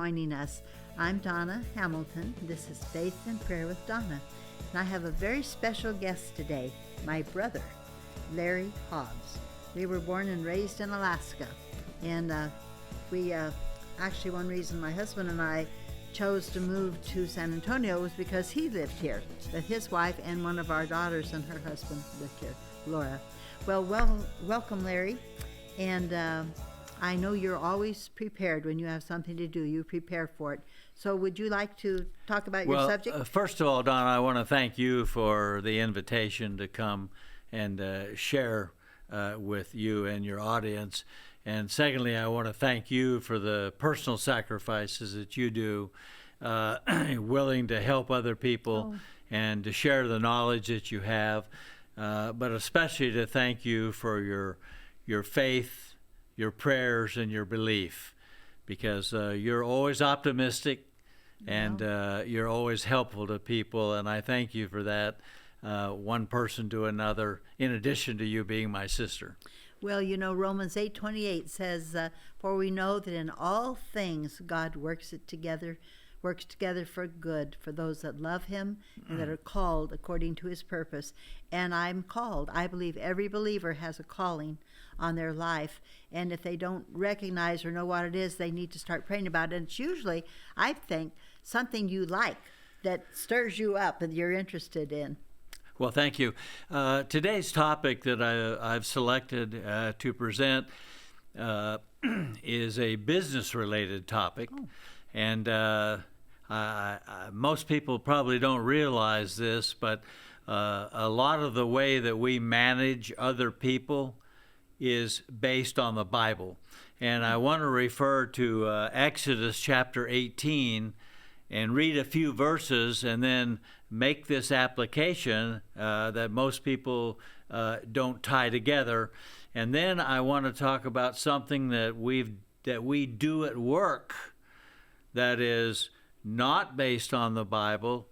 joining us. I'm Donna Hamilton. This is Faith and Prayer with Donna. And I have a very special guest today, my brother, Larry Hobbs. We were born and raised in Alaska. And actually one reason my husband and I chose to move to San Antonio was because he lived here, with his wife and one of our daughters and her husband lived here, Laura. Well, welcome, Larry. And I know you're always prepared when you have something to do. You prepare for it. So would you like to talk about your subject? First of all, Donna, I want to thank you for the invitation to come and share with you and your audience. And secondly, I want to thank you for the personal sacrifices that you do, willing to help other people and to share the knowledge that you have, but especially to thank you for your faith, your prayers, and your belief, because you're always optimistic and you're always helpful to people, and I thank you for that, one person to another, in addition to you being my sister. Well, you know, Romans 8:28 says, for we know that in all things God works together for good for those that love him and that are called according to his purpose. And I'm called. I believe every believer has a calling on their life. And if they don't recognize or know what it is, they need to start praying about it. And it's usually, I think, something you like that stirs you up and you're interested in. Well, thank you. Today's topic that I've selected to present is a business-related topic. And most people probably don't realize this, but a lot of the way that we manage other people is based on the Bible. And I want to refer to Exodus chapter 18 and read a few verses and then make this application that most people don't tie together. And then I want to talk about something that we do at work that is not based on the Bible,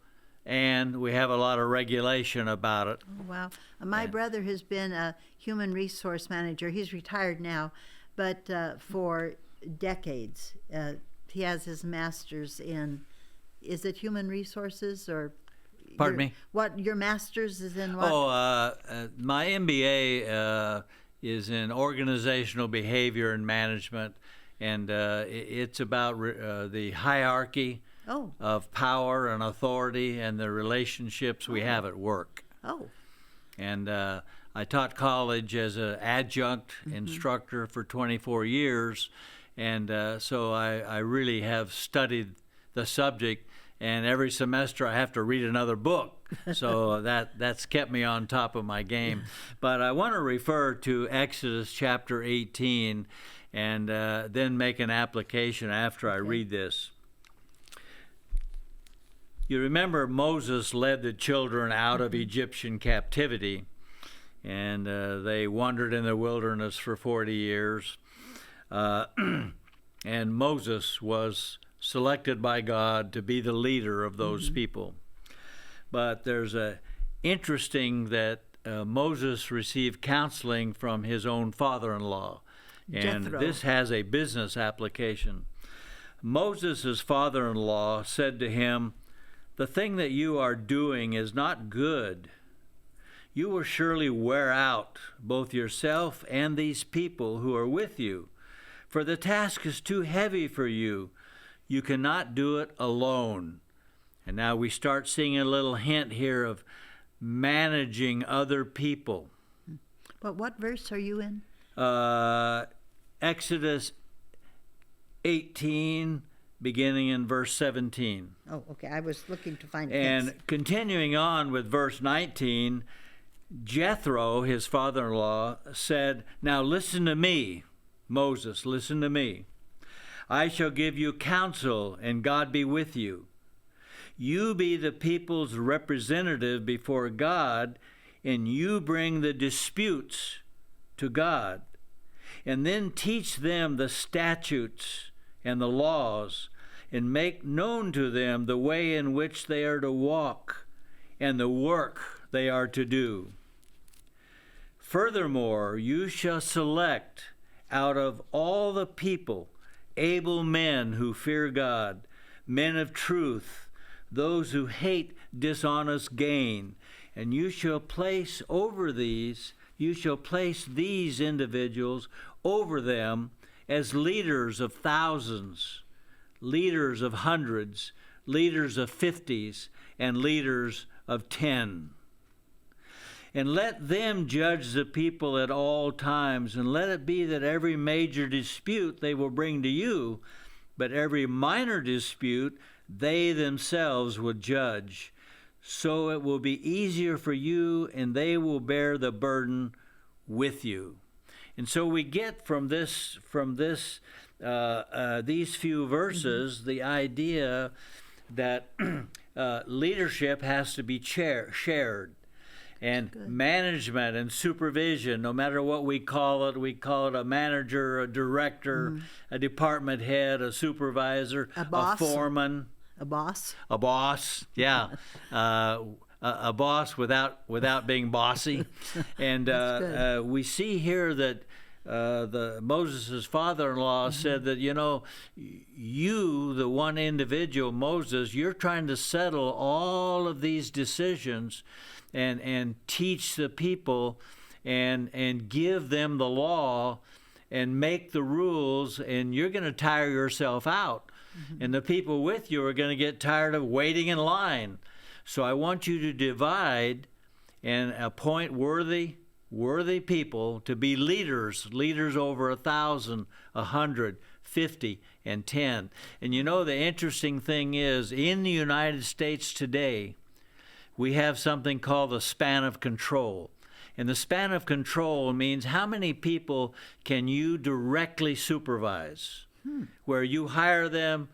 and we have a lot of regulation about it. Oh, wow. My brother has been a human resource manager. He's retired now, but for decades. He has his master's in, is it human resources or? Pardon me? What, your master's is in what? My MBA is in organizational behavior and management, and it's about the hierarchy of power and authority and the relationships we have at work. And I taught college as an adjunct instructor for 24 years, and so I really have studied the subject, and every semester I have to read another book, so that's kept me on top of my game. But I want to refer to Exodus chapter 18 and then make an application after I read this. You remember Moses led the children out of Egyptian captivity, and they wandered in the wilderness for 40 years. And Moses was selected by God to be the leader of those people. But there's interesting that Moses received counseling from his own father-in-law, and this has a business application. Moses' father-in-law said to him, "The thing that you are doing is not good. You will surely wear out both yourself and these people who are with you, for the task is too heavy for you. You cannot do it alone." And now we start seeing a little hint here of managing other people. But what verse are you in? Exodus 18, beginning in verse 17. Oh, okay. I was looking to find it. And continuing on with verse 19, Jethro, his father-in-law, said, "Now listen to me, Moses, listen to me. I shall give you counsel, and God be with you. You be the people's representative before God, and you bring the disputes to God. And then teach them the statutes and the laws, and make known to them the way in which they are to walk, and the work they are to do. Furthermore, you shall select out of all the people able men who fear God, men of truth, those who hate dishonest gain. And you shall place these individuals over them as leaders of thousands, leaders of hundreds, leaders of 50s, and leaders of 10. And let them judge the people at all times, and let it be that every major dispute they will bring to you, but every minor dispute they themselves will judge. So it will be easier for you, and they will bear the burden with you. And so we get from these few verses the idea that leadership has to be shared. And management and supervision, no matter what we call it a manager, a director, a department head, a supervisor, a foreman. A boss? A boss, yeah. A boss without being bossy. And we see here that Moses' father-in-law said that, you, the one individual, Moses, you're trying to settle all of these decisions and teach the people and give them the law and make the rules, and you're going to tire yourself out. And the people with you are going to get tired of waiting in line. So I want you to divide and appoint worthy people to be leaders over 1,000, 100, 50, and 10. And the interesting thing is, in the United States today, we have something called the span of control. And the span of control means how many people can you directly supervise, where you hire them,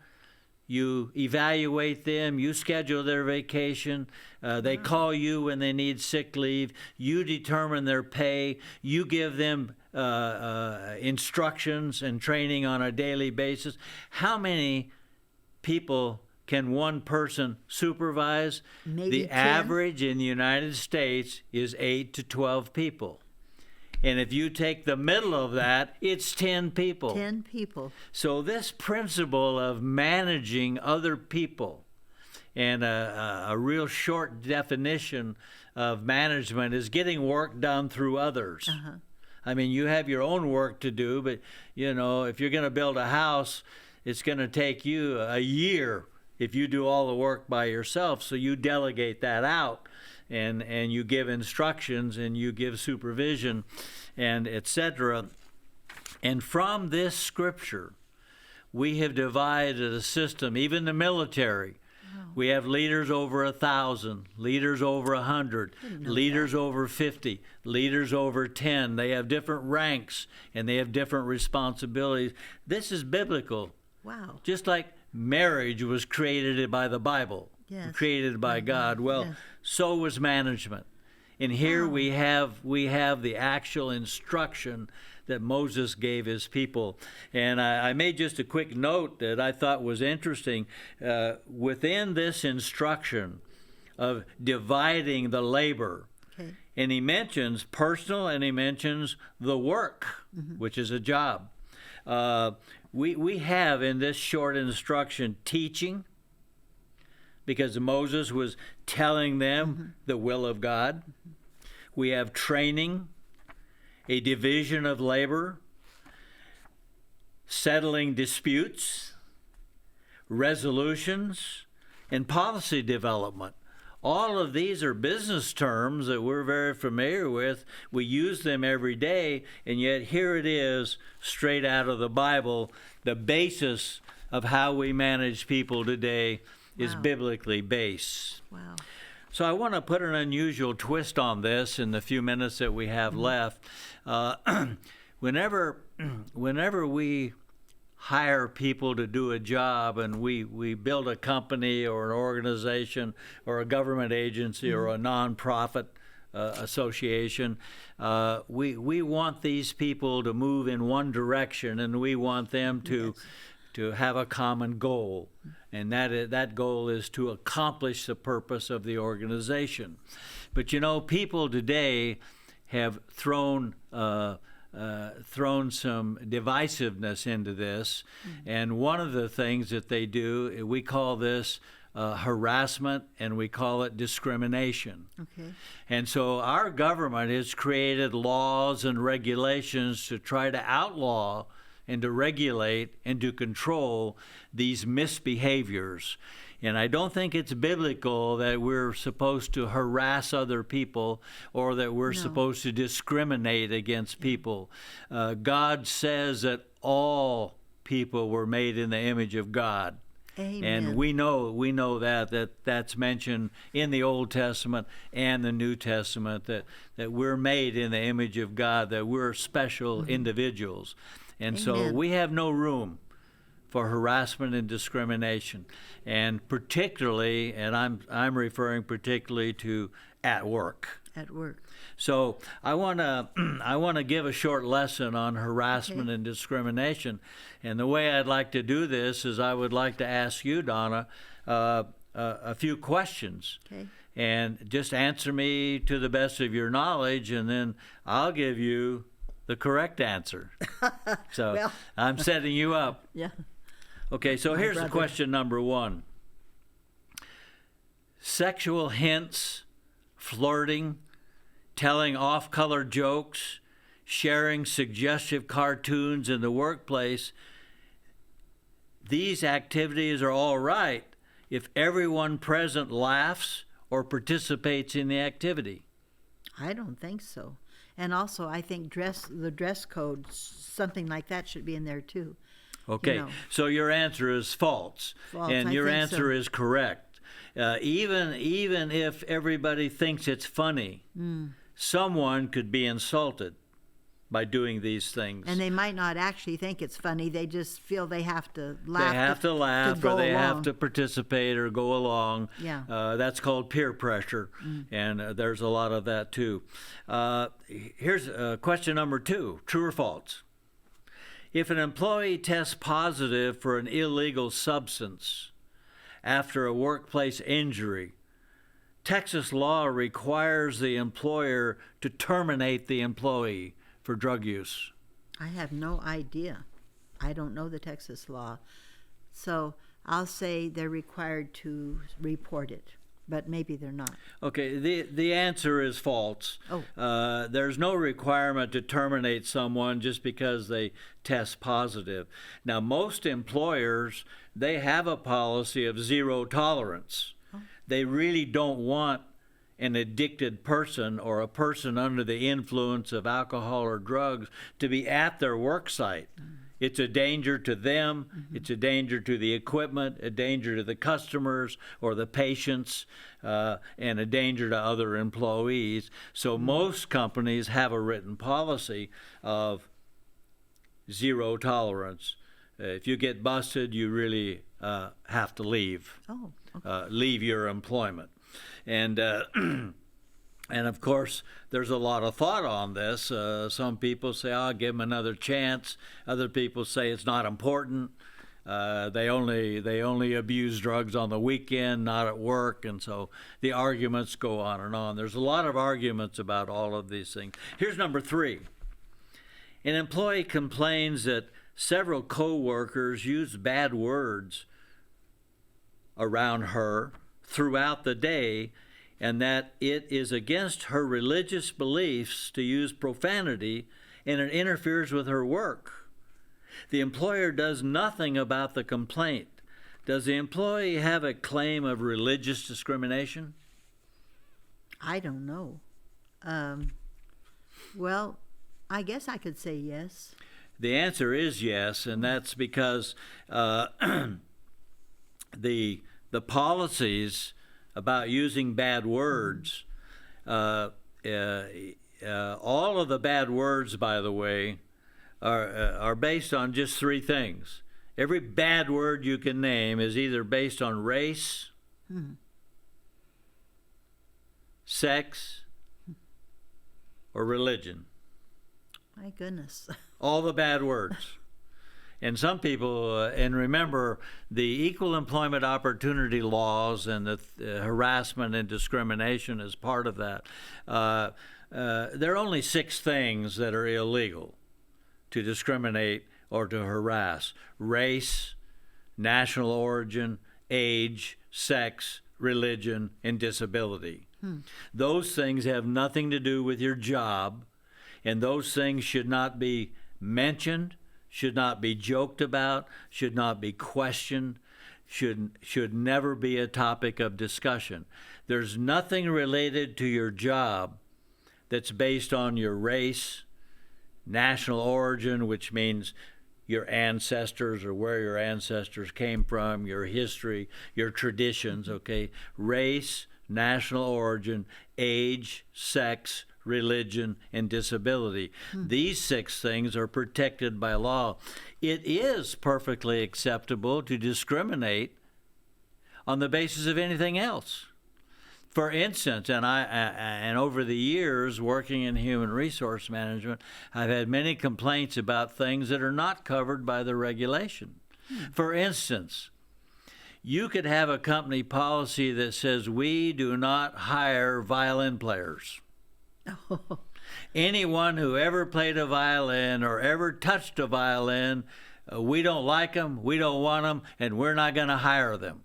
you evaluate them, you schedule their vacation, they call you when they need sick leave, you determine their pay, you give them instructions and training on a daily basis. How many people can one person supervise? Maybe the 10. Average in the United States is 8 to 12 people. And if you take the middle of that, it's 10 people. 10 people. So this principle of managing other people, and a real short definition of management is getting work done through others. I mean, you have your own work to do, but, if you're going to build a house, it's going to take you a year if you do all the work by yourself. So you delegate that out. And you give instructions and you give supervision and etc. And from this scripture, we have divided a system, even the military. We have leaders over 1,000, leaders over 100, leaders over 50, leaders over 10. They have different ranks and they have different responsibilities. This is biblical. Wow. Just like marriage was created by the Bible. Yes. Created by God. Well, yes. So was management. And here we have the actual instruction that Moses gave his people. And I made just a quick note that I thought was interesting. Within this instruction of dividing the labor, and he mentions personal and he mentions the work, which is a job. We have in this short instruction teaching, because Moses was telling them the will of God. We have training, a division of labor, settling disputes, resolutions, and policy development. All of these are business terms that we're very familiar with. We use them every day, and yet here it is, straight out of the Bible, the basis of how we manage people today is biblically based. Wow. So I want to put an unusual twist on this in the few minutes that we have left. Whenever we hire people to do a job and we build a company or an organization or a government agency or a nonprofit association, we want these people to move in one direction, and we want them to have a common goal, and that goal is to accomplish the purpose of the organization. But people today have thrown thrown some divisiveness into this. And one of the things that they do, we call this harassment, and we call it discrimination. Okay. And so our government has created laws and regulations to try to outlaw and to regulate and to control these misbehaviors. And I don't think it's biblical that we're supposed to harass other people or that we're supposed to discriminate against people. God says that all people were made in the image of God. Amen. And we know that's mentioned in the Old Testament and the New Testament, that we're made in the image of God, that we're special individuals. And so we have no room for harassment and discrimination, and particularly, and I'm referring particularly to at work. At work. So I want to give a short lesson on harassment and discrimination, and the way I'd like to do this is I would like to ask you, Donna, a few questions. Okay. And just answer me to the best of your knowledge, and then I'll give you the correct answer. So Well. I'm setting you up. Yeah. Okay, so here's brother. the question number one. Sexual hints, flirting, telling off-color jokes, sharing suggestive cartoons in the workplace, these activities are all right if everyone present laughs or participates in the activity. I don't think so. And also, I think the dress code, something like that should be in there too. Okay, You know. so your answer is false, False, and I your think answer so. is correct. Even if everybody thinks it's funny, someone could be insulted by doing these things. And they might not actually think it's funny. They just feel they have to laugh. They have to laugh, go or they have along. to participate or go along. Yeah. That's called peer pressure, and there's a lot of that too. Here's question number two, true or false? If an employee tests positive for an illegal substance after a workplace injury, Texas law requires the employer to terminate the employee for drug use. I have no idea. I don't know the Texas law. So I'll say they're required to report it, but maybe they're not. Okay, the answer is false. Oh. There's no requirement to terminate someone just because they test positive. Now, most employers, they have a policy of zero tolerance. Oh. They really don't want an addicted person or a person under the influence of alcohol or drugs to be at their work site. It's a danger to them, it's a danger to the equipment, a danger to the customers or the patients, and a danger to other employees. So most companies have a written policy of zero tolerance. If you get busted, you really have to leave. Oh, okay. Leave your employment. And and of course, there's a lot of thought on this. Some people say, "I'll give them another chance." Other people say it's not important. They only abuse drugs on the weekend, not at work, and so the arguments go on and on. There's a lot of arguments about all of these things. Here's number three. An employee complains that several co-workers used bad words around her throughout the day, and that it is against her religious beliefs to use profanity, and it interferes with her work. The employer does nothing about the complaint. Does the employee have a claim of religious discrimination? I don't know. Well, I guess I could say yes. The answer is yes, and that's because the policies about using bad words, all of the bad words, by the way, are based on just three things. Every bad word you can name is either based on race, sex, or religion. My goodness. All the bad words. And some people, and remember, the equal employment opportunity laws and the harassment and discrimination is part of that. There are only 6 things that are illegal. to discriminate or to harass. Race, national origin, age, sex, religion, and disability. Those things have nothing to do with your job, and those things should not be mentioned, should not be joked about, should not be questioned, should never be a topic of discussion. There's nothing related to your job that's based on your race, national origin, which means your ancestors or where your ancestors came from, your history, your traditions, okay? Race, national origin, age, sex, religion, and disability. These 6 things are protected by law. It is perfectly acceptable to discriminate on the basis of anything else. For instance, and over the years working in human resource management, I've had many complaints about things that are not covered by the regulation. For instance, you could have a company policy that says we do not hire violin players. Anyone who ever played a violin or ever touched a violin, we don't like them, we don't want them, and we're not going to hire them.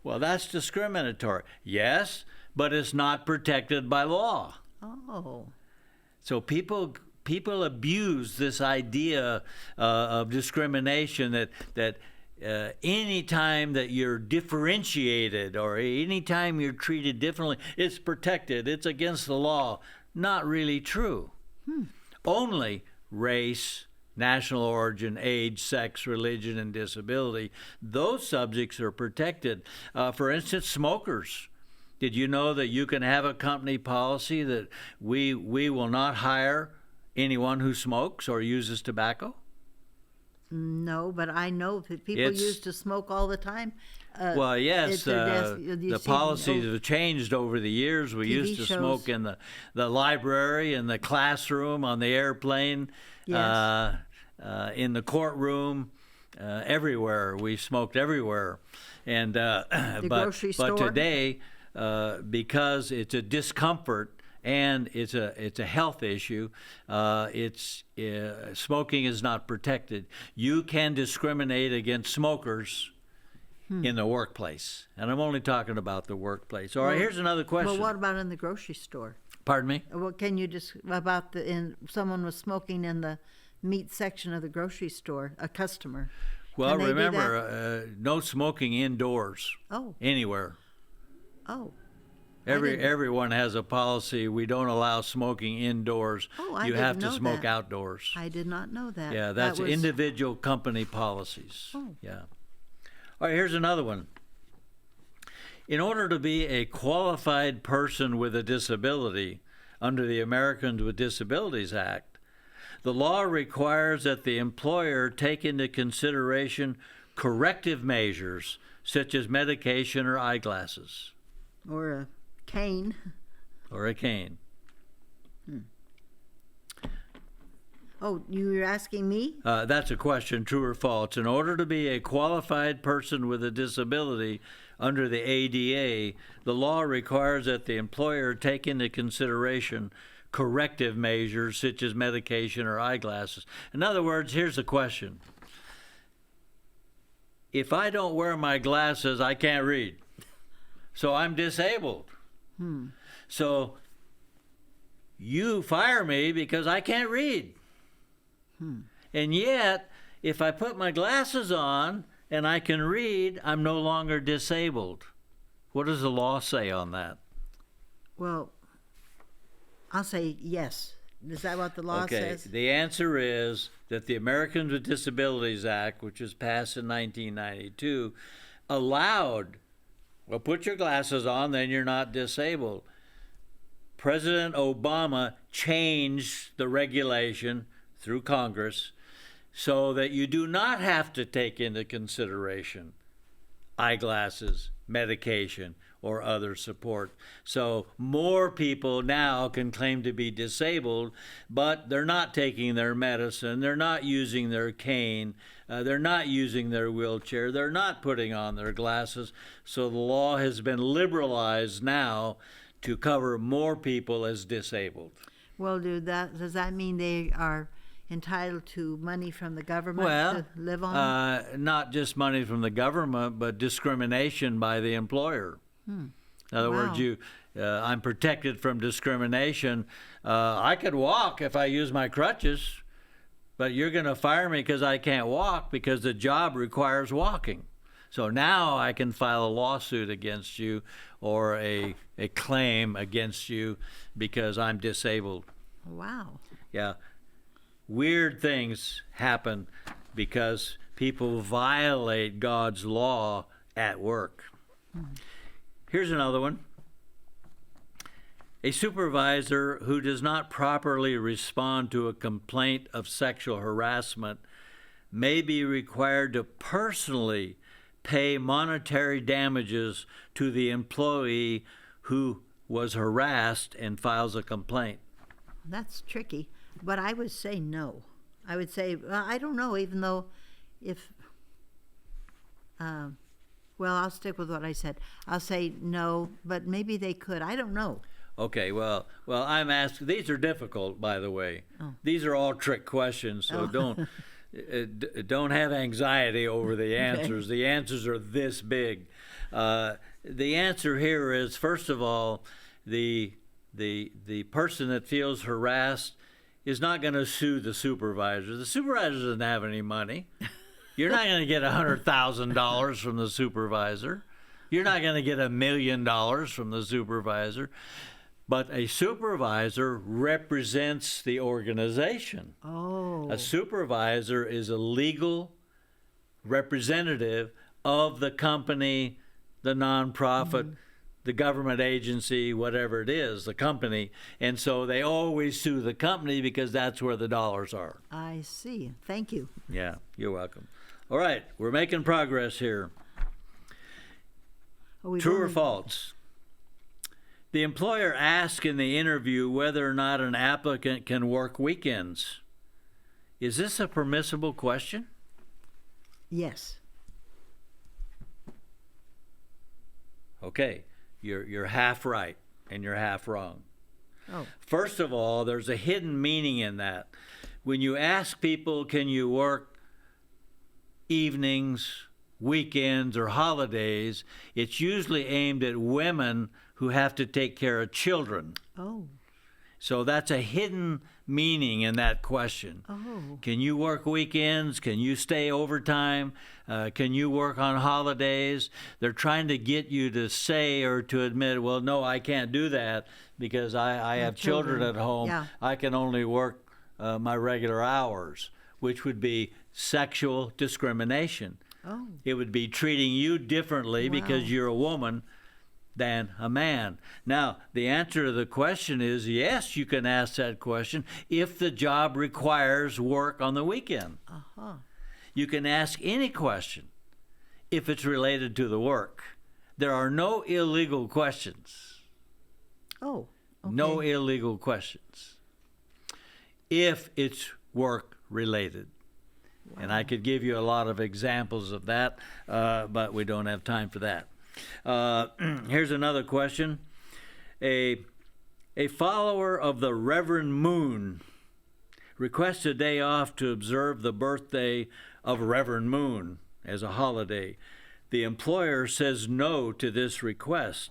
Well, that's discriminatory. Yes, but it's not protected by law. Oh. So people abuse this idea of discrimination that any time that you're differentiated or any time you're treated differently, it's protected, it's against the law. Not really true. Only race, national origin, age, sex, religion, and disability, those subjects are protected. For instance, smokers. Did you know that you can have a company policy that we will not hire anyone who smokes or uses tobacco? No, but I know that people used to smoke all the time. Well, yes, the policies have changed over the years. We used to smoke in the library, in the classroom, on the airplane, Yes. In the courtroom, everywhere. We smoked everywhere. And grocery store. But today, because it's a discomfort and it's a health issue, smoking is not protected. You can discriminate against smokers in the workplace, and I'm only talking about the workplace. All right, here's another question. Well, what about in the grocery store? Pardon me? What can you just about someone was smoking in the meat section of the grocery store, a customer? Well, remember, no smoking indoors. Oh. Anywhere. Oh. Everyone has a policy. We don't allow smoking indoors. Oh, you have to know smoke that. outdoors. I did not know that. Yeah, that's individual company policies. Oh. Yeah. All right, here's another one. In order to be a qualified person with a disability under the Americans with Disabilities Act, the law requires that the employer take into consideration corrective measures such as medication or eyeglasses. Or a cane. Or a cane. Oh, you were asking me? That's a question, true or false. In order to be a qualified person with a disability under the ADA, the law requires that the employer take into consideration corrective measures such as medication or eyeglasses. In other words, here's the question. If I don't wear my glasses, I can't read. So I'm disabled. So you fire me because I can't read. And yet, if I put my glasses on and I can read, I'm no longer disabled. What does the law say on that? Well, I'll say yes. Is that what the law says? The answer is that the Americans with Disabilities Act, which was passed in 1992, allowed, well, put your glasses on, then you're not disabled. President Obama changed the regulation through Congress so that you do not have to take into consideration eyeglasses, medication, or other support. So more people now can claim to be disabled, but they're not taking their medicine, they're not using their cane, they're not using their wheelchair, they're not putting on their glasses. So the law has been liberalized now to cover more people as disabled. Well, does that mean they are entitled to money from the government Well, to live on? not just money from the government, but discrimination by the employer. In other Wow. words, I'm protected from discrimination. I could walk if I use my crutches, but you're going to fire me because I can't walk because the job requires walking. So now I can file a lawsuit against you or a claim against you because I'm disabled. Wow. Yeah. Weird things happen because people violate God's law at work. Here's another one. A supervisor who does not properly respond to a complaint of sexual harassment may be required to personally pay monetary damages to the employee who was harassed and files a complaint. That's tricky, but I would say no. I would say, well, I don't know, even though if, well, I'll stick with what I said. I'll say no, but maybe they could. I don't know. Okay, well, I'm asking. These are difficult, by the way. Oh. These are all trick questions, so don't have anxiety over the answers. Okay. The answers are this big. The answer here is, first of all, the person that feels harassed is not going to sue the supervisor. The supervisor doesn't have any money. You're not going to get $100,000 from the supervisor. You're not going to get $1 million from the supervisor. But a supervisor represents the organization. Oh. A supervisor is a legal representative of the company, the nonprofit, the government agency, whatever it is, the company. And so they always sue the company because that's where the dollars are. I see. Thank you. Yeah, you're welcome. All right, we're making progress here. True or false? The employer asks in the interview whether or not an applicant can work weekends. Is this a permissible question? Yes. Okay, you're half right and you're half wrong. Oh. First of all, there's a hidden meaning in that. When you ask people, can you work evenings, weekends, or holidays, it's usually aimed at women who have to take care of children. Oh. So that's a hidden meaning in that question. Oh. Can you work weekends? Can you stay overtime? Can you work on holidays? They're trying to get you to say or to admit, well, no, I can't do that because I have children at home. Yeah. I can only work my regular hours, which would be sexual discrimination. Oh. It would be treating you differently because you're a woman than a man. Now, the answer to the question is yes, you can ask that question if the job requires work on the weekend. Uh-huh. You can ask any question if it's related to the work. There are no illegal questions. Oh, okay. No illegal questions if it's work related. Wow. And I could give you a lot of examples of that, but we don't have time for that. Here's another question. A follower of the Reverend Moon requests a day off to observe the birthday of Reverend Moon as a holiday. The employer says no to this request.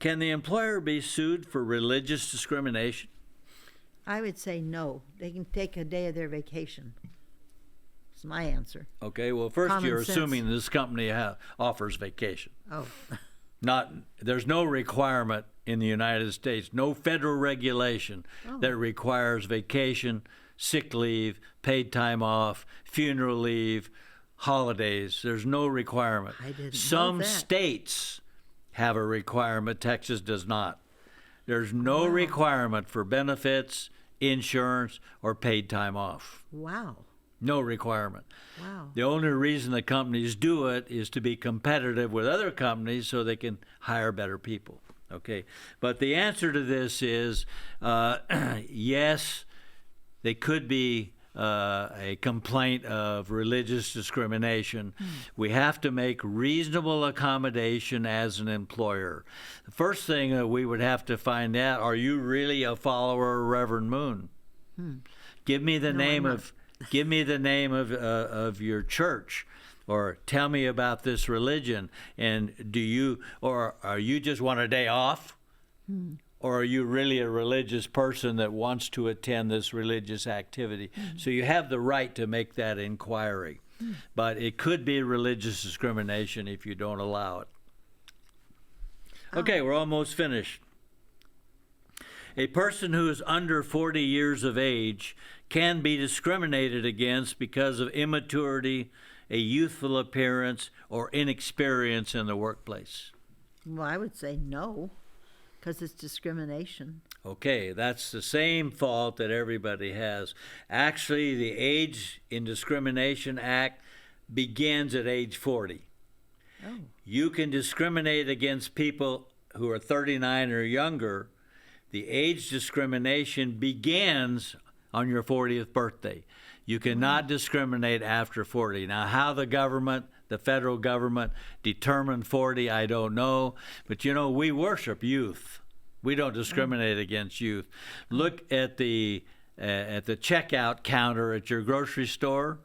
Can the employer be sued for religious discrimination? I would say no. They can take a day of their vacation. That's my answer. Okay, well, first Common you're sense. assuming this company offers vacation. Oh. There's no requirement in the United States, no federal regulation that requires vacation, sick leave, paid time off, funeral leave, holidays. There's no requirement. I didn't know Some that. states have a requirement. Texas does not. There's no requirement for benefits, insurance, or paid time off. Wow. No requirement. Wow. The only reason the companies do it is to be competitive with other companies so they can hire better people. Okay, but the answer to this is yes, they could be a complaint of religious discrimination. We have to make reasonable accommodation as an employer. The first thing that we would have to find out, are you really a follower of Reverend Moon? Give me the No, name I'm of give me the name of your church, or tell me about this religion. And are you just want a day off? Or are you really a religious person that wants to attend this religious activity? So you have the right to make that inquiry. But it could be religious discrimination if you don't allow it. Okay, we're almost finished. A person who is under 40 years of age can be discriminated against because of immaturity, a youthful appearance, or inexperience in the workplace. Well, I would say no, because it's discrimination. Okay, that's the same fault that everybody has. Actually, the Age in Discrimination Act begins at age 40. Oh. You can discriminate against people who are 39 or younger. The age discrimination begins on your 40th birthday. You cannot discriminate after 40. Now, how the federal government, determined 40, I don't know. But, we worship youth. We don't discriminate against youth. Look at the checkout counter at your grocery store.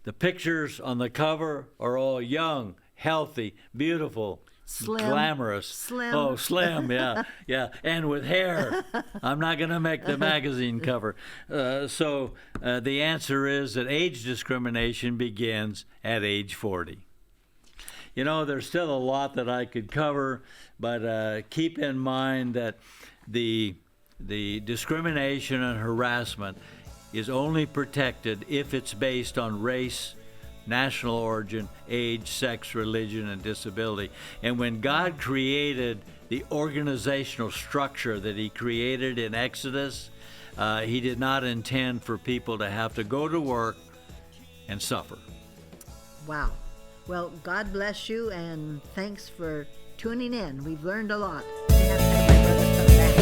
The pictures on the cover are all young, healthy, beautiful, Slim. glamorous. Slim. Oh, slim, yeah, yeah, and with hair. I'm not going to make the magazine cover. So the answer is that age discrimination begins at age 40. There's still a lot that I could cover, but keep in mind that the discrimination and harassment is only protected if it's based on race, national origin, age, sex, religion, and disability. And when God created the organizational structure that he created in Exodus, he did not intend for people to have to go to work and suffer. Wow. Well, God bless you, and thanks for tuning in. We've learned a lot. We have to have my brother come back.